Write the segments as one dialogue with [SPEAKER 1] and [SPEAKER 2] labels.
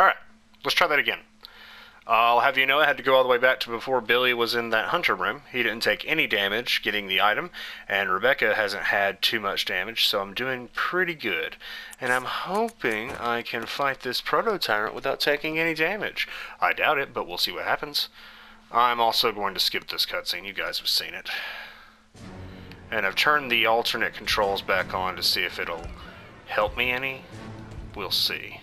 [SPEAKER 1] Alright, let's try that again. I'll have you know I had to go all the way back to before Billy was in that hunter room. He didn't take any damage getting the item, and Rebecca hasn't had too much damage, so I'm doing pretty good. And I'm hoping I can fight this proto-tyrant without taking any damage. I doubt it, but we'll see what happens. I'm also going to skip this cutscene. You guys have seen it. And I've turned the alternate controls back on to see if it'll help me any. We'll see.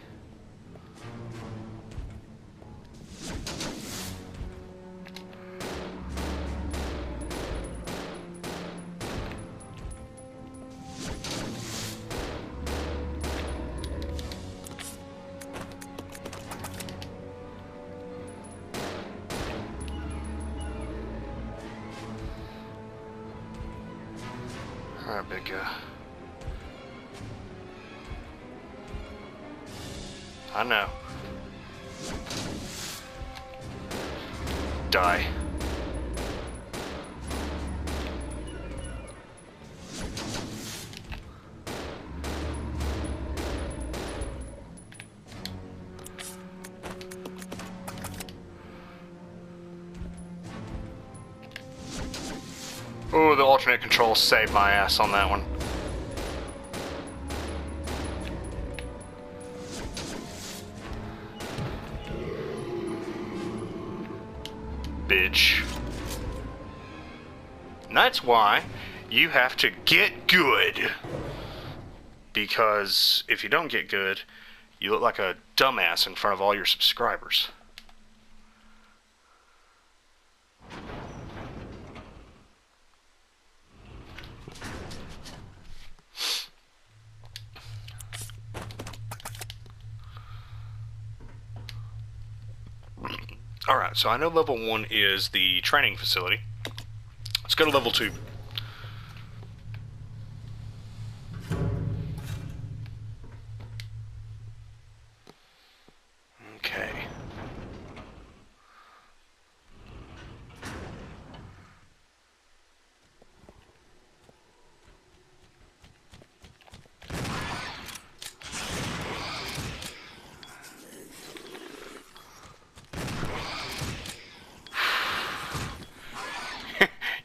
[SPEAKER 1] Alright, big guy. I know. Die. Ooh, the alternate controls saved my ass on that one. Bitch. And that's why you have to get good. Because if you don't get good, you look like a dumbass in front of all your subscribers. Alright, so I know level 1 is the training facility. Let's go to level 2. Okay.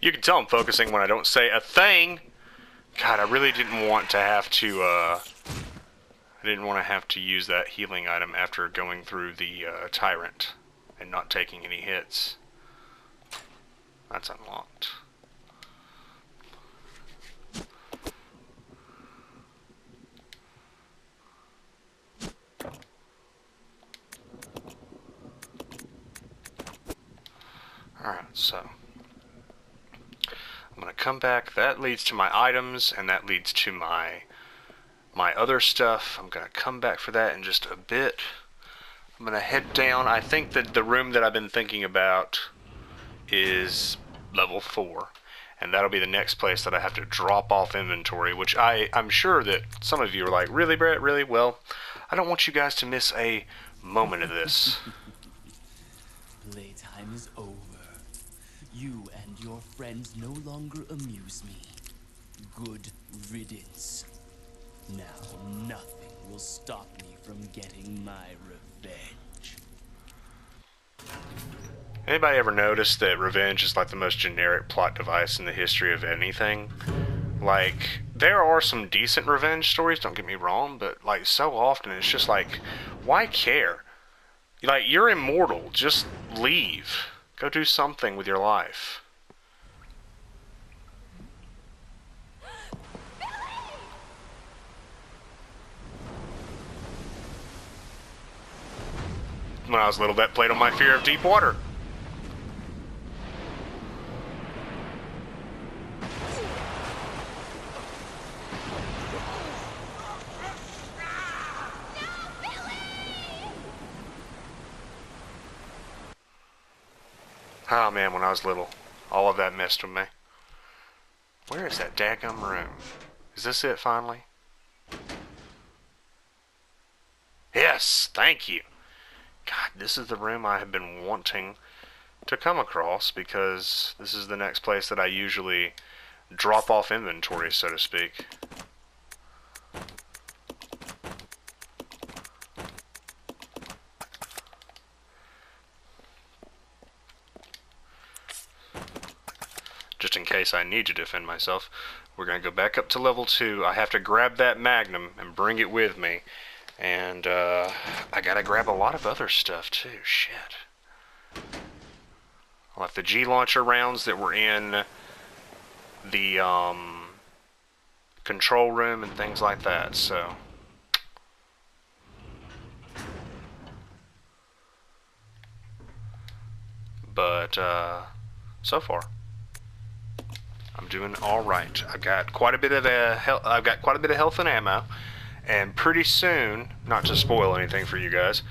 [SPEAKER 1] You can tell I'm focusing when I don't say a thing. God, I really didn't want to have to, I didn't want to have to use that healing item after going through the tyrant and not taking any hits. That's unlocked. Alright, so I'm going to come back. That leads to my items, and that leads to my other stuff. I'm going to come back for that in just a bit. I'm going to head down. I think that the room that I've been thinking about is level 4. And that'll be the next place that I have to drop off inventory, which I'm sure that some of you are like, really, Brett? Really? Well, I don't want you guys to miss a moment of this.
[SPEAKER 2] Playtime is over. You and your friends no longer amuse me. Good riddance. Now nothing will stop me from getting my revenge.
[SPEAKER 1] Anybody ever notice that revenge is like the most generic plot device in the history of anything? Like, there are some decent revenge stories, don't get me wrong, but like so often it's just like, why care? Like, you're immortal, just leave. Go do something with your life. When I was little, that played on my fear of deep water. Oh man, when I was little, all of that messed with me. Where is that daggum room? Is this it finally? Yes, thank you. God, this is the room I have been wanting to come across, because this is the next place that I usually drop off inventory, so to speak. just in case I need to defend myself. We're going to go back up to level 2. I have to grab that magnum and bring it with me. And I got to grab a lot of other stuff too. Shit. I left the G-launcher rounds that were in the control room and things like that, so... But, so far, I'm doing all right. I've got quite a bit of health and ammo, and pretty soon, not to spoil anything for you guys,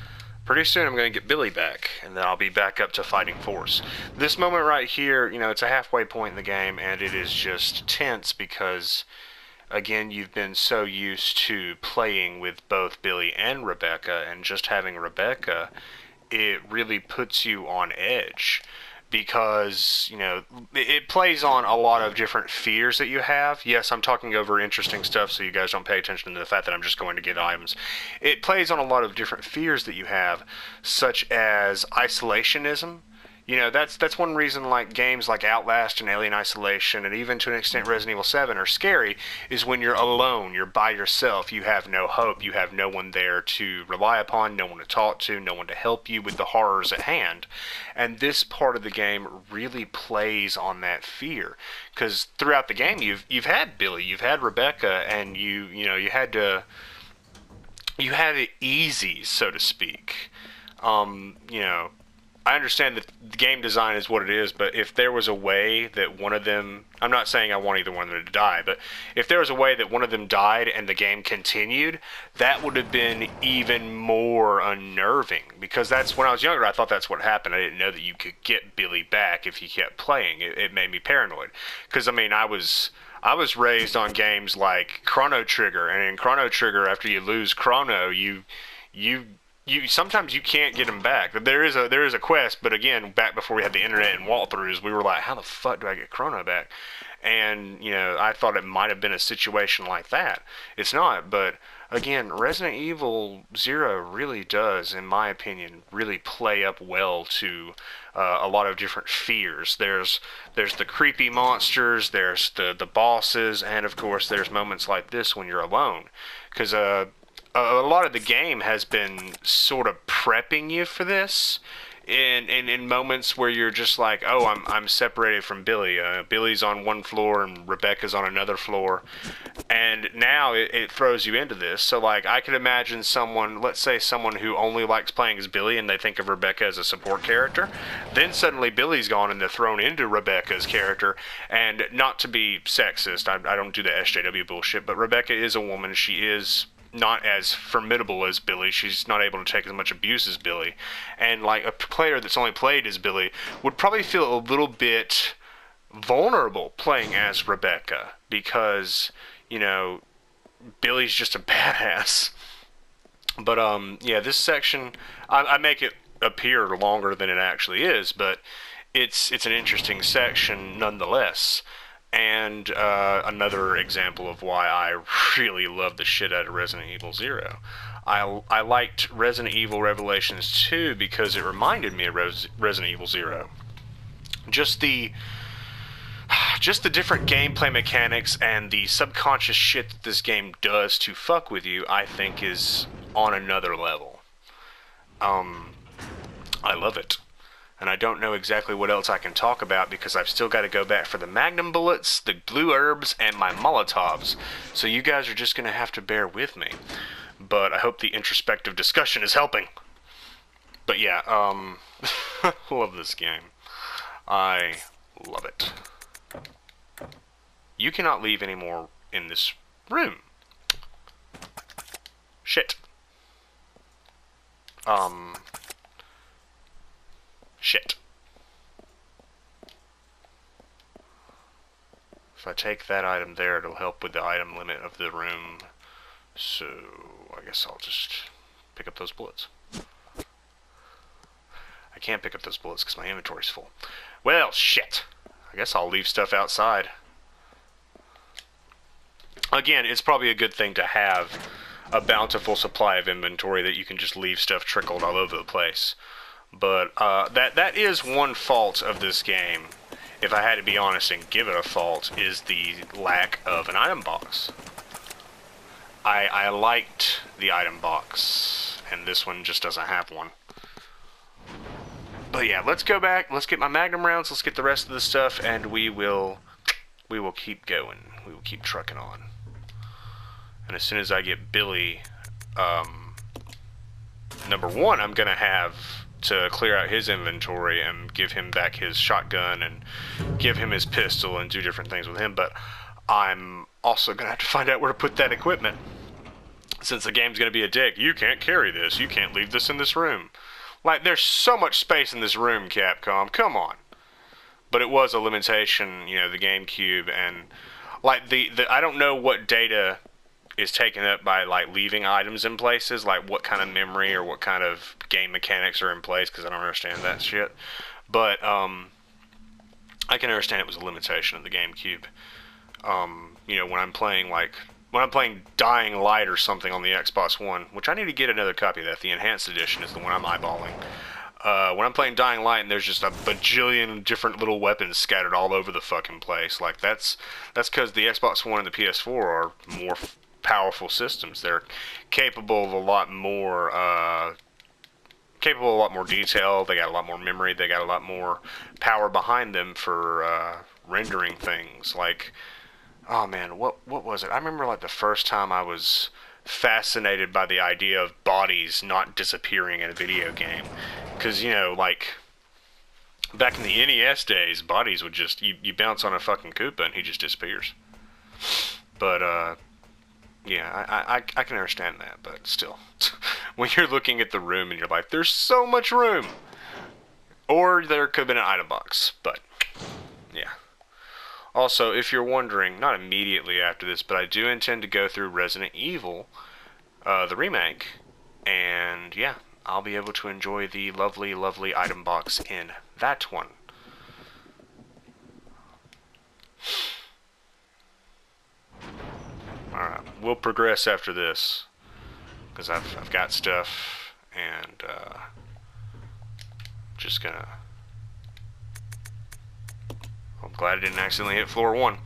[SPEAKER 1] pretty soon I'm going to get Billy back, and then I'll be back up to fighting force. This moment right here, you know, it's a halfway point in the game, and it is just tense because, again, you've been so used to playing with both Billy and Rebecca, and just having Rebecca, it really puts you on edge because, you know, it plays on a lot of different fears that you have. Yes, I'm talking over interesting stuff so you guys don't pay attention to the fact that I'm just going to get items. It plays on a lot of different fears that you have, such as isolationism. You know, that's one reason like games like Outlast and Alien Isolation and even to an extent Resident Evil 7 are scary, is when you're alone, you're by yourself, you have no hope, you have no one there to rely upon, no one to talk to, no one to help you with the horrors at hand. And this part of the game really plays on that fear, because throughout the game you've had Billy, you've had Rebecca, and you had it easy, so to speak. You know, I understand that the game design is what it is, but if there was a way that one of them... I'm not saying I want either one of them to die, but if there was a way that one of them died and the game continued, that would have been even more unnerving. Because that's when I was younger, I thought that's what happened. I didn't know that you could get Billy back if you kept playing. It made me paranoid. Because, I mean, I was raised on games like Chrono Trigger, and in Chrono Trigger, after you lose Chrono, you sometimes you can't get him back. There is a quest, but again, back before we had the internet and walkthroughs, we were like, how the fuck do I get Chrono back? And, you know, I thought it might have been a situation like that. It's not, but again, Resident Evil 0 really does, in my opinion, really play up well to a lot of different fears. There's the creepy monsters, there's the bosses, and of course there's moments like this when you're alone. Because a lot of the game has been sort of prepping you for this in moments where you're just like, oh, I'm separated from Billy. Billy's on one floor and Rebecca's on another floor. And now it throws you into this. So, like, I could imagine someone, let's say someone who only likes playing as Billy and they think of Rebecca as a support character. Then suddenly Billy's gone and they're thrown into Rebecca's character. And not to be sexist, I don't do the SJW bullshit, but Rebecca is a woman. She is not as formidable as Billy. She's not able to take as much abuse as Billy. And like a player that's only played as Billy would probably feel a little bit vulnerable playing as Rebecca because, you know, Billy's just a badass. But yeah, this section, I make it appear longer than it actually is, but it's an interesting section nonetheless. And another example of why I really love the shit out of Resident Evil 0. I liked Resident Evil Revelations 2 because it reminded me of Resident Evil 0. Just the different gameplay mechanics and the subconscious shit that this game does to fuck with you, I think is on another level. I love it. And I don't know exactly what else I can talk about because I've still got to go back for the Magnum bullets, the blue herbs, and my Molotovs. So you guys are just going to have to bear with me. But I hope the introspective discussion is helping. But yeah, love this game. I love it. You cannot leave anymore in this room. Shit. Shit. If I take that item there, it'll help with the item limit of the room. So, I guess I'll just pick up those bullets. I can't pick up those bullets because my inventory's full. Well, shit. I guess I'll leave stuff outside. Again, it's probably a good thing to have a bountiful supply of inventory that you can just leave stuff trickled all over the place. But that is one fault of this game, if I had to be honest and give it a fault, is the lack of an item box. I liked the item box, and this one just doesn't have one. But yeah, let's go back, let's get my Magnum rounds, let's get the rest of the stuff, and we will keep going. We will keep trucking on. And as soon as I get Billy, number one, I'm gonna have to clear out his inventory and give him back his shotgun and give him his pistol and do different things with him, but I'm also gonna have to find out where to put that equipment. Since the game's gonna be a dick, you can't carry this, you can't leave this in this room. Like, there's so much space in this room, Capcom, come on. But it was a limitation, you know, the GameCube, and like I don't know what data is taken up by like leaving items in places, like what kind of memory or what kind of game mechanics are in place, because I don't understand that shit. But I can understand it was a limitation of the GameCube. You know, when I'm playing Dying Light or something on the Xbox One, which I need to get another copy of that. The enhanced edition is the one I'm eyeballing. When I'm playing Dying Light and there's just a bajillion different little weapons scattered all over the fucking place, like that's because the Xbox One and the PS4 are more powerful systems. They're capable of a lot more detail. They got a lot more memory. They got a lot more power behind them for rendering things. Like, oh man, what was it? I remember like the first time I was fascinated by the idea of bodies not disappearing in a video game. Because, you know, like, back in the NES days, bodies would just, you bounce on a fucking Koopa and he just disappears. But, yeah, I can understand that, but still. When you're looking at the room and you're like, there's so much room! Or there could have been an item box, but, yeah. Also, if you're wondering, not immediately after this, but I do intend to go through Resident Evil, the remake, and yeah, I'll be able to enjoy the lovely, lovely item box in that one. Alright, we'll progress after this, because I've got stuff, and just gonna... I'm glad I didn't accidentally hit floor 1.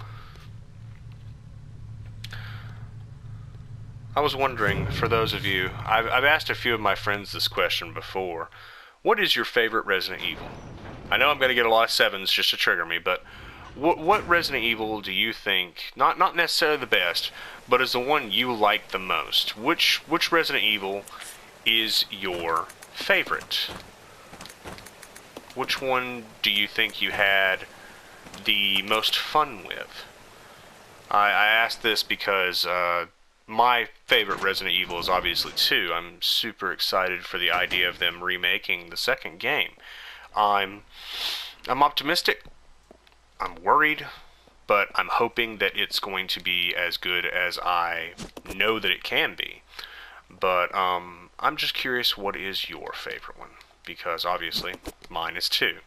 [SPEAKER 1] I was wondering, for those of you, I've asked a few of my friends this question before. What is your favorite Resident Evil? I know I'm going to get a lot of 7s just to trigger me, but what Resident Evil do you think, not necessarily the best, but is the one you like the most? Which Resident Evil is your favorite? Which one do you think you had the most fun with? I asked this because my favorite Resident Evil is obviously 2. I'm super excited for the idea of them remaking the second game. I'm optimistic. I'm worried, but I'm hoping that it's going to be as good as I know that it can be. But I'm just curious, what is your favorite one? Because obviously mine is 2.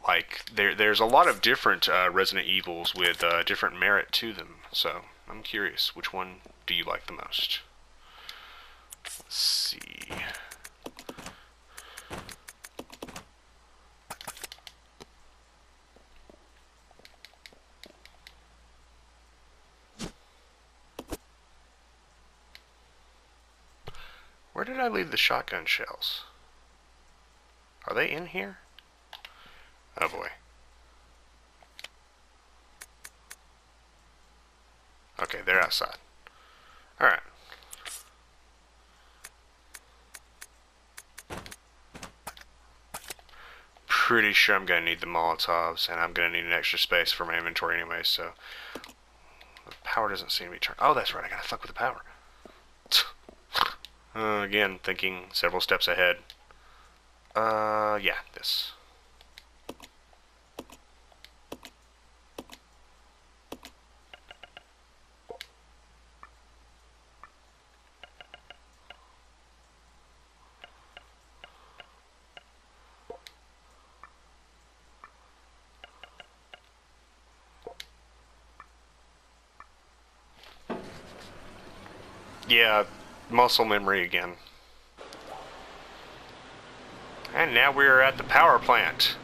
[SPEAKER 1] Like, there's a lot of different Resident Evils with different merit to them, so I'm curious, which one do you like the most? Let's see. Where did I leave the shotgun shells? Are they in here? Oh boy. Okay, they're outside. Alright. Pretty sure I'm going to need the Molotovs, and I'm going to need an extra space for my inventory anyway, so... The power doesn't seem to be turned. Oh, that's right, I gotta fuck with the power. Again, thinking several steps ahead. Yeah, this. Yeah, muscle memory again. And now we are at the power plant.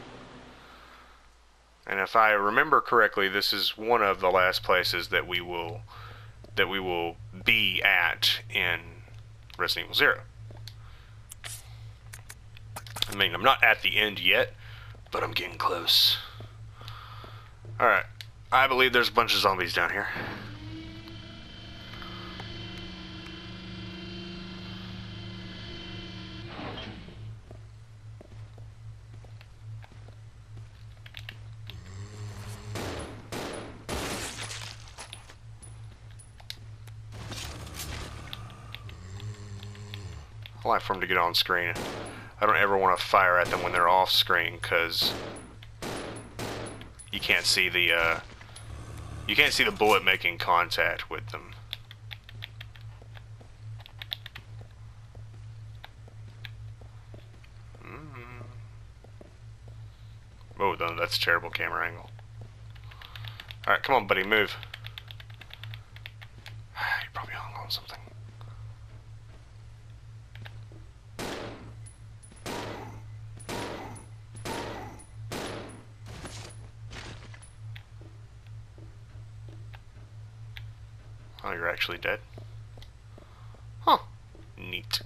[SPEAKER 1] And if I remember correctly, this is one of the last places that we will be at in Resident Evil 0. I mean, I'm not at the end yet, but I'm getting close. Alright, I believe there's a bunch of zombies down here. I like for them to get on screen. I don't ever want to fire at them when they're off screen, because you can't see the bullet making contact with them. Oh, that's a terrible camera angle. Alright, come on, buddy, move. You're probably hung on something. Oh, you're actually dead? Huh. Neat.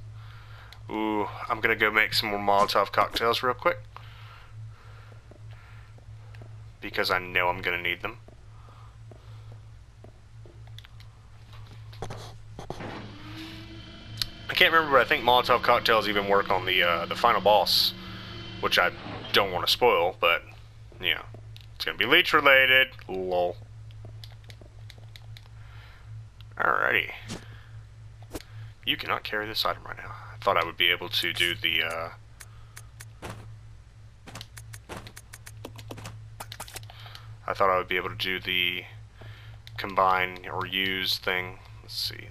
[SPEAKER 1] Ooh, I'm gonna go make some more Molotov cocktails real quick, because I know I'm gonna need them. I can't remember, but I think Molotov cocktails even work on the final boss, which I don't want to spoil, but yeah, it's gonna be Leech related. Lol. Alrighty. You cannot carry this item right now. I thought I would be able to do the combine or use thing. Let's see.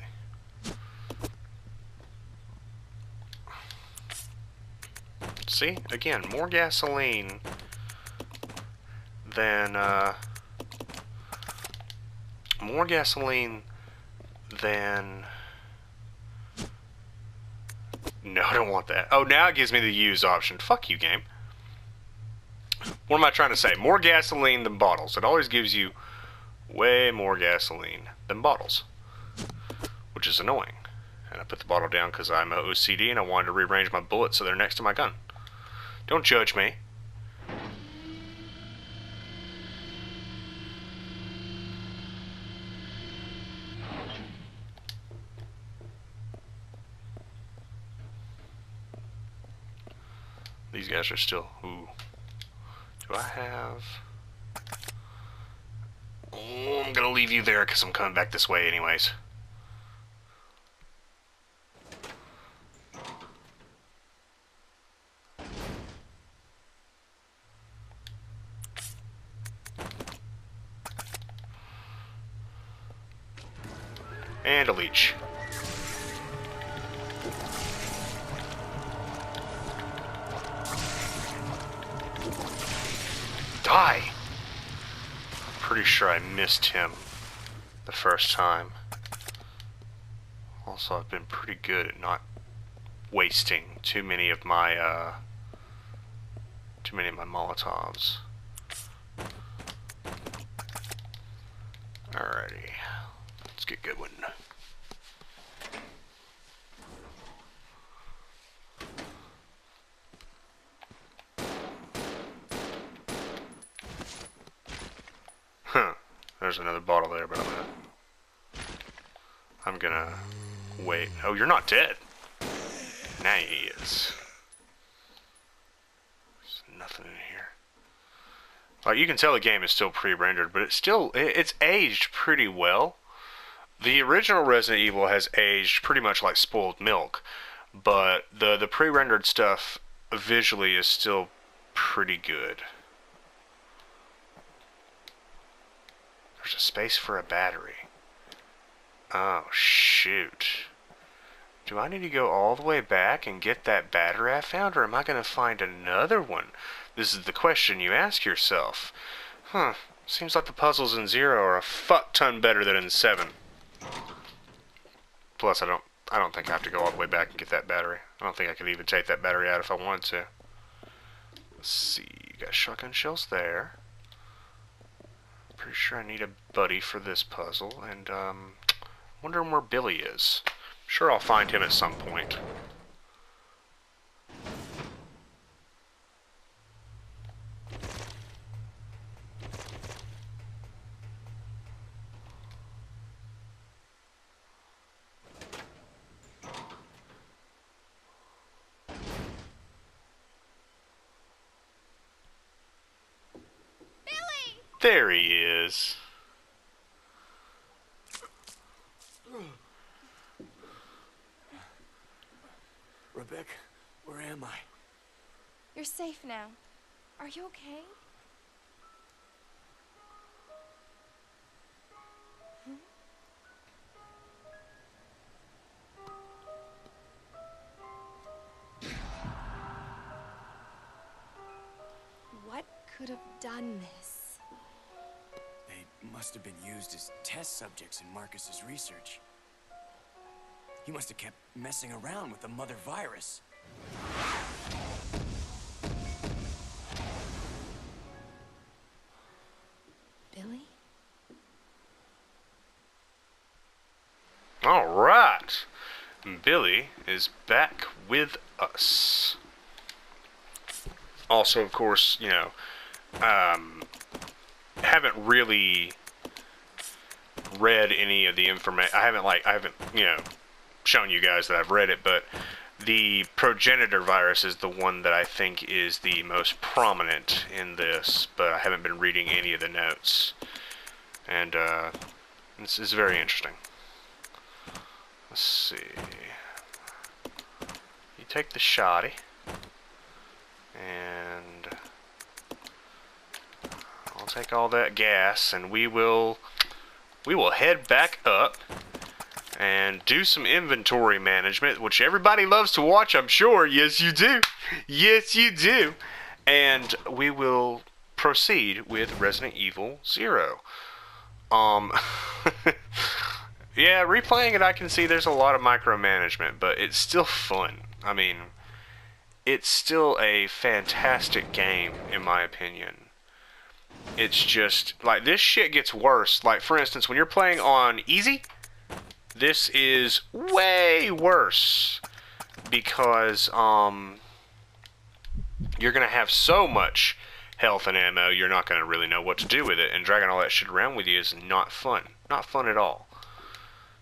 [SPEAKER 1] See? Again, more gasoline than no, I don't want that. Oh, now it gives me the use option. Fuck you, game. What am I trying to say? More gasoline than bottles. It always gives you way more gasoline than bottles, which is annoying. And I put the bottle down because I'm OCD and I wanted to rearrange my bullets so they're next to my gun. Don't judge me. These guys are still... Ooh. Do I have... Oh, I'm gonna leave you there because I'm coming back this way anyways. And a leech. Die! Pretty sure I missed him the first time. Also, I've been pretty good at not wasting too many of my Molotovs. Alrighty, let's get going. Huh, there's another bottle there, but I'm gonna wait. Oh, you're not dead. Now he is. There's nothing in here. Like, you can tell the game is still pre-rendered, but it's aged pretty well. The original Resident Evil has aged pretty much like spoiled milk, but the pre-rendered stuff visually is still pretty good. There's a space for a battery. Oh, shoot. Do I need to go all the way back and get that battery I found, or am I going to find another one? This is the question you ask yourself. Huh. Seems like the puzzles in 0 are a fuck ton better than in 7. Plus, I don't think I have to go all the way back and get that battery. I don't think I could even take that battery out if I wanted to. Let's see. You got shotgun shells there. Pretty sure I need a buddy for this puzzle, and wondering where Billy is. Sure, I'll find him at some point. There he is.
[SPEAKER 3] Rebecca, where am I?
[SPEAKER 4] You're safe now. Are you okay? What could have done this?
[SPEAKER 3] They must have been used as test subjects in Marcus's research. He must have kept messing around with the mother virus.
[SPEAKER 4] Billy?
[SPEAKER 1] All right. Billy is back with us. Also, of course, you know, haven't really read any of the information. I haven't, you know, shown you guys that I've read it, but the progenitor virus is the one that I think is the most prominent in this, but I haven't been reading any of the notes. And, this is very interesting. Let's see. You take the shoddy. And I'll take all that gas, and we will head back up and do some inventory management, which everybody loves to watch, I'm sure. Yes, you do. Yes, you do. And we will proceed with Resident Evil 0. Yeah, replaying it, I can see there's a lot of micromanagement, but it's still fun. I mean, it's still a fantastic game, in my opinion. It's just, like, this shit gets worse. Like, for instance, when you're playing on easy, this is way worse. Because, you're gonna have so much health and ammo, you're not gonna really know what to do with it. And dragging all that shit around with you is not fun. Not fun at all.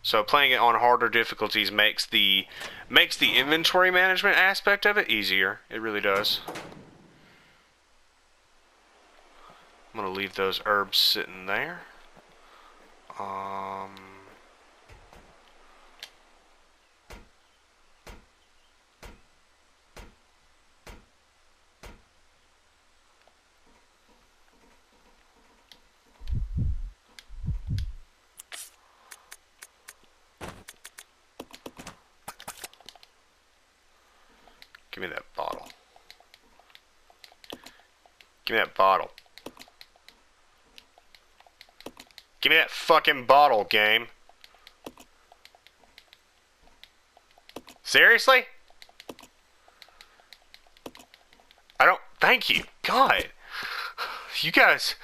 [SPEAKER 1] So playing it on harder difficulties makes the inventory management aspect of it easier. It really does. I'm gonna leave those herbs sitting there. Give me that bottle. Give me that bottle. Give me that fucking bottle, game. Seriously? I don't... Thank you. God. You guys...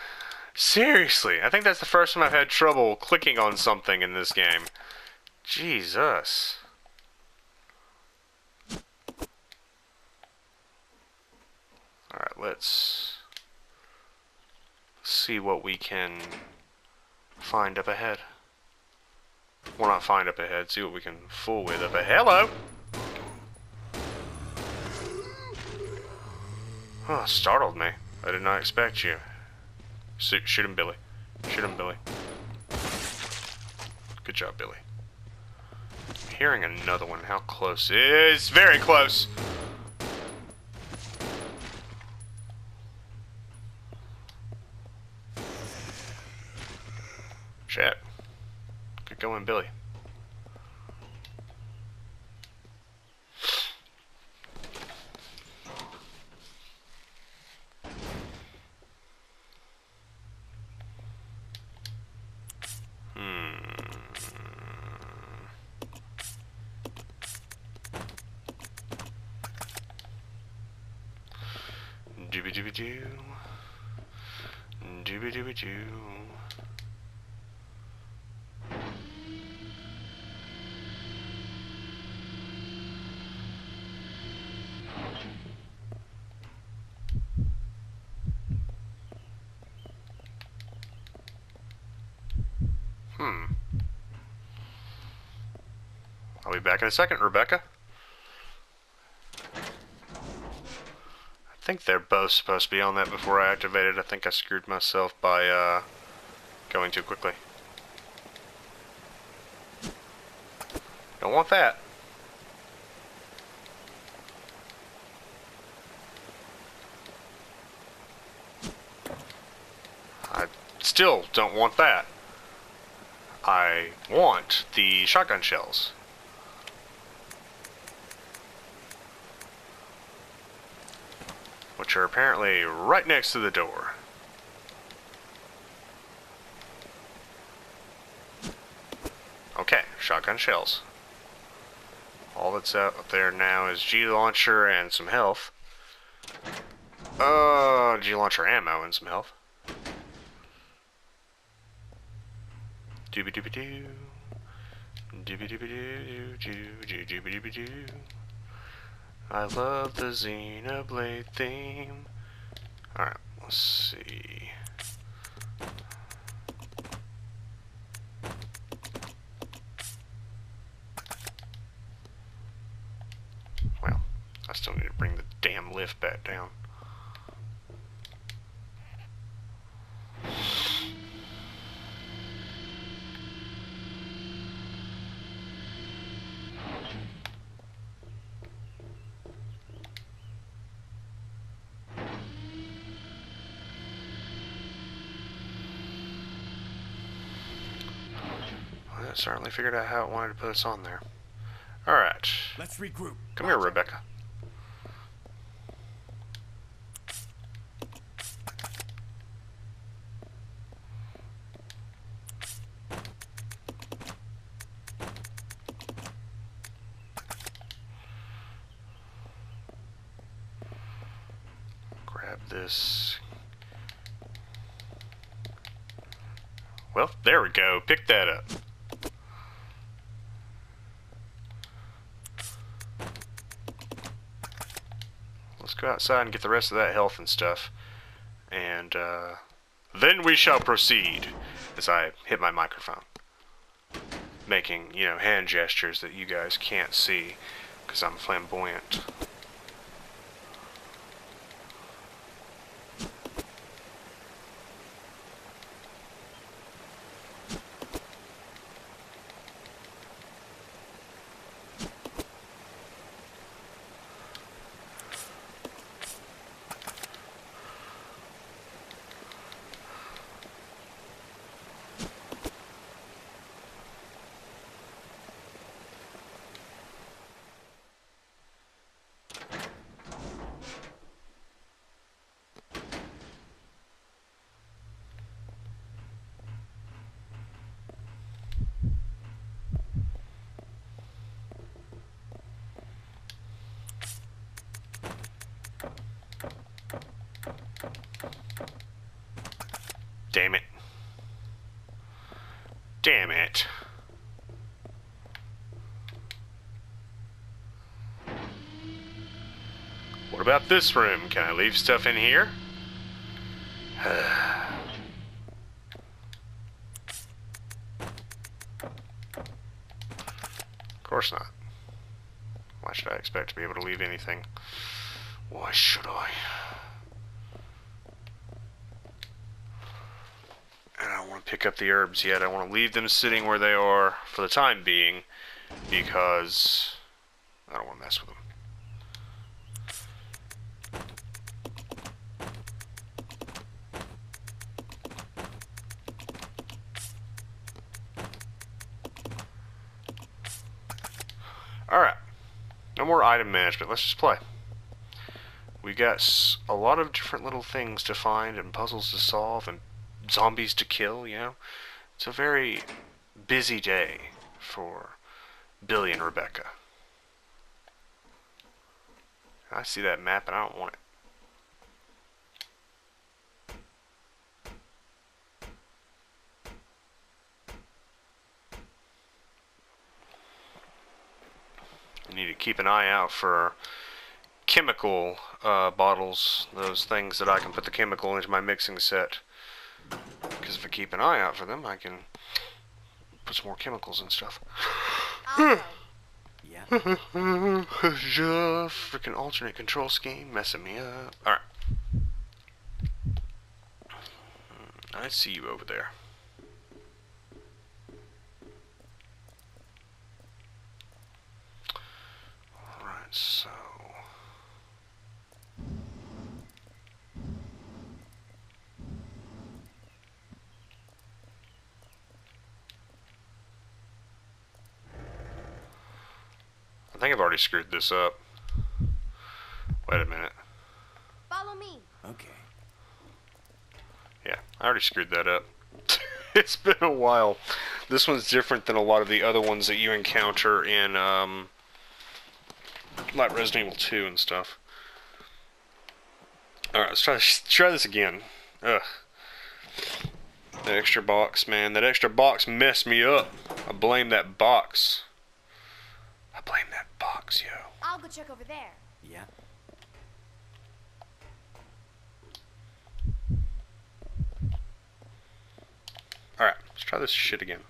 [SPEAKER 1] Seriously. I think that's the first time I've had trouble clicking on something in this game. Jesus. Alright, let's see what we can find up ahead. Well, not find up ahead, see what we can fool with up ahead. Hello! Oh, startled me. I did not expect you. Shoot him, Billy. Shoot him, Billy. Good job, Billy. I'm hearing another one. How close? It's very close! Shit. Good going, Billy. Dooby dooby doo. Dooby dooby doo. I'll be back in a second, Rebecca. I think they're both supposed to be on that before I activated. I think I screwed myself by going too quickly. Don't want that. I still don't want that. I want the shotgun shells. Which are apparently right next to the door. Okay, shotgun shells. All that's out there now is G-Launcher and some health. G-Launcher ammo and some health. Doobie doobie doo. Doobie doobie doo doo doo doobie doobie doo. I love the Xenoblade theme. Alright, let's see. Well, I still need to bring the damn lift back down. I certainly figured out how it wanted to put us on there. Alright.
[SPEAKER 3] Let's regroup.
[SPEAKER 1] Come here, Rebecca. Grab this. Well, there we go. Pick that up. Let's go outside and get the rest of that health and stuff. And then we shall proceed. As I hit my microphone. Making, you know, hand gestures that you guys can't see. Because I'm flamboyant. Damn it. Damn it. What about this room? Can I leave stuff in here? Of course not. Why should I expect to be able to leave anything? Why should I? And I don't want to pick up the herbs yet. I want to leave them sitting where they are for the time being because I don't want to mess with them. Alright. No more item management. Let's just play. We got a lot of different little things to find and puzzles to solve and zombies to kill, you know? It's a very busy day for Billy and Rebecca. I see that map and I don't want it. keep an eye out for chemical bottles, those things that I can put the chemical into my mixing set. Because if I keep an eye out for them, I can put some more chemicals and stuff.
[SPEAKER 4] I'll go.
[SPEAKER 3] Yeah.
[SPEAKER 1] Freaking alternate control scheme messing me up. Alright. I see you over there. Alright, so... I think I've already screwed this up. Wait a minute.
[SPEAKER 4] Follow me.
[SPEAKER 3] Okay.
[SPEAKER 1] Yeah, I already screwed that up. It's been a while. This one's different than a lot of the other ones that you encounter in, like Resident Evil 2 and stuff. Alright, let's try this again. Ugh. That extra box, man. That extra box messed me up. I blame that box. I blame that box, yo.
[SPEAKER 4] I'll go check over there.
[SPEAKER 3] Yeah.
[SPEAKER 1] Alright, let's try this shit again.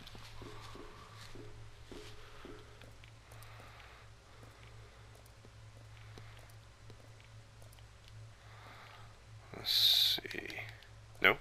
[SPEAKER 1] Let's see. No?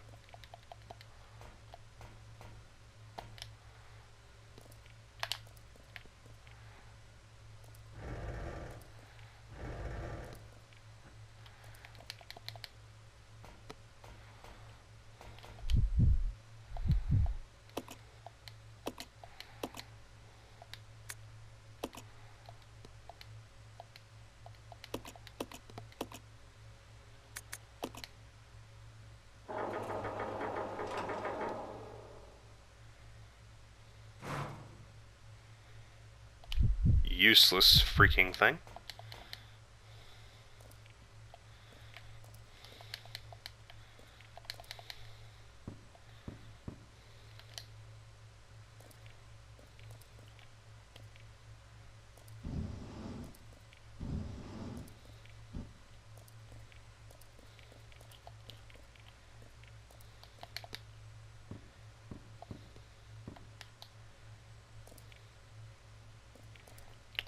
[SPEAKER 1] Useless freaking thing.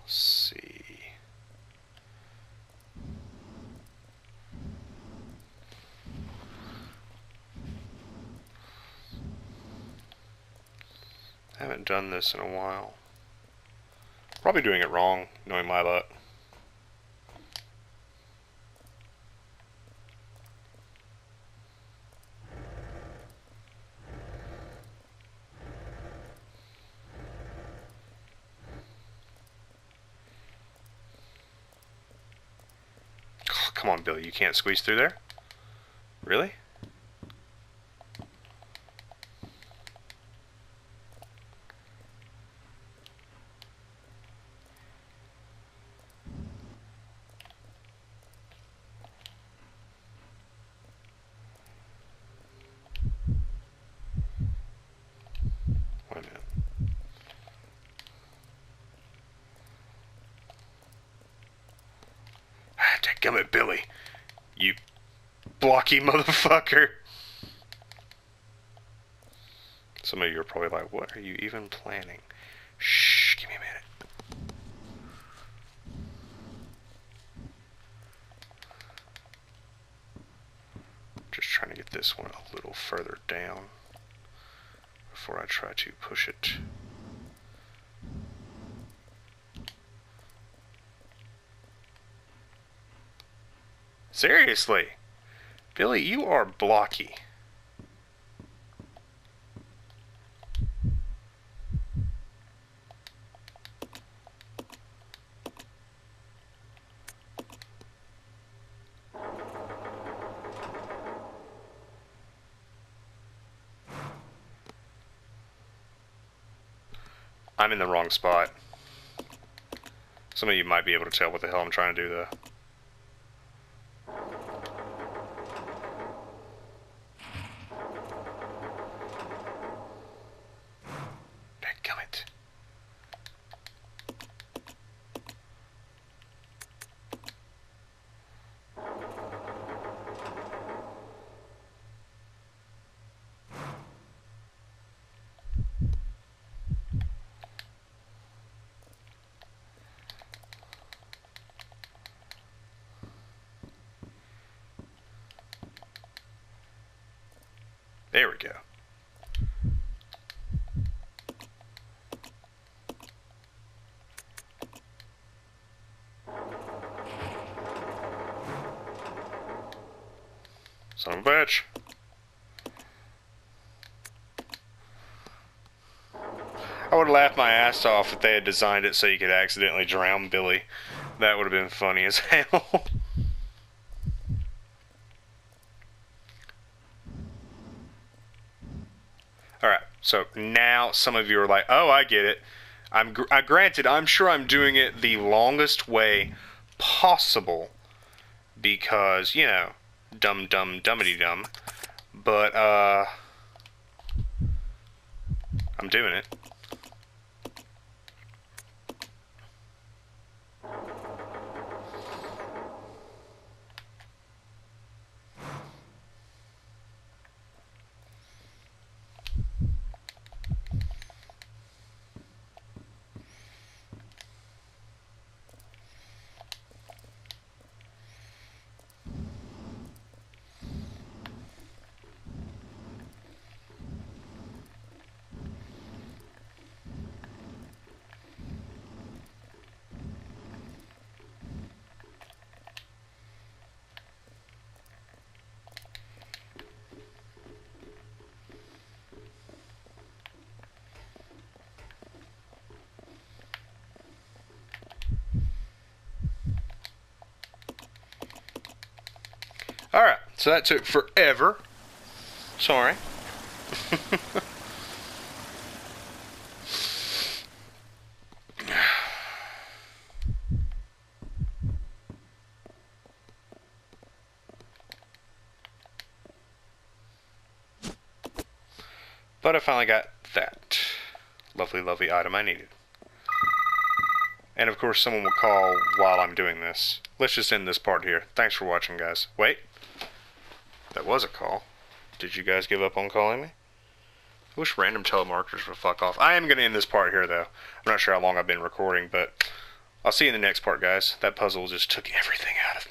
[SPEAKER 1] Let's see. I haven't done this in a while. Probably doing it wrong, knowing my luck. Oh, come on, Billy, you can't squeeze through there? Really? Wait a minute. Ah, dadgummit, Billy. You blocky motherfucker. Some of you are probably like, what are you even planning? Shh, give me a minute. Just trying to get this one a little further down before I try to push it. Seriously, Billy, you are blocky. I'm in the wrong spot. Some of you might be able to tell what the hell I'm trying to do, though. Dadgummit. There we go. Son of a bitch. I would have laughed my ass off if they had designed it so you could accidentally drown Billy. That would have been funny as hell. Alright, so now some of you are like, oh, I get it. Granted, I'm sure I'm doing it the longest way possible because, you know, dumb, dummity dumb. But, I'm doing it. Alright, so that took forever. Sorry. But I finally got that lovely, lovely item I needed. And of course someone will call while I'm doing this. Let's just end this part here. Thanks for watching, guys. Wait. That was a call. Did you guys give up on calling me? I wish random telemarketers would fuck off. I am going to end this part here, though. I'm not sure how long I've been recording, but I'll see you in the next part, guys. That puzzle just took everything out of me.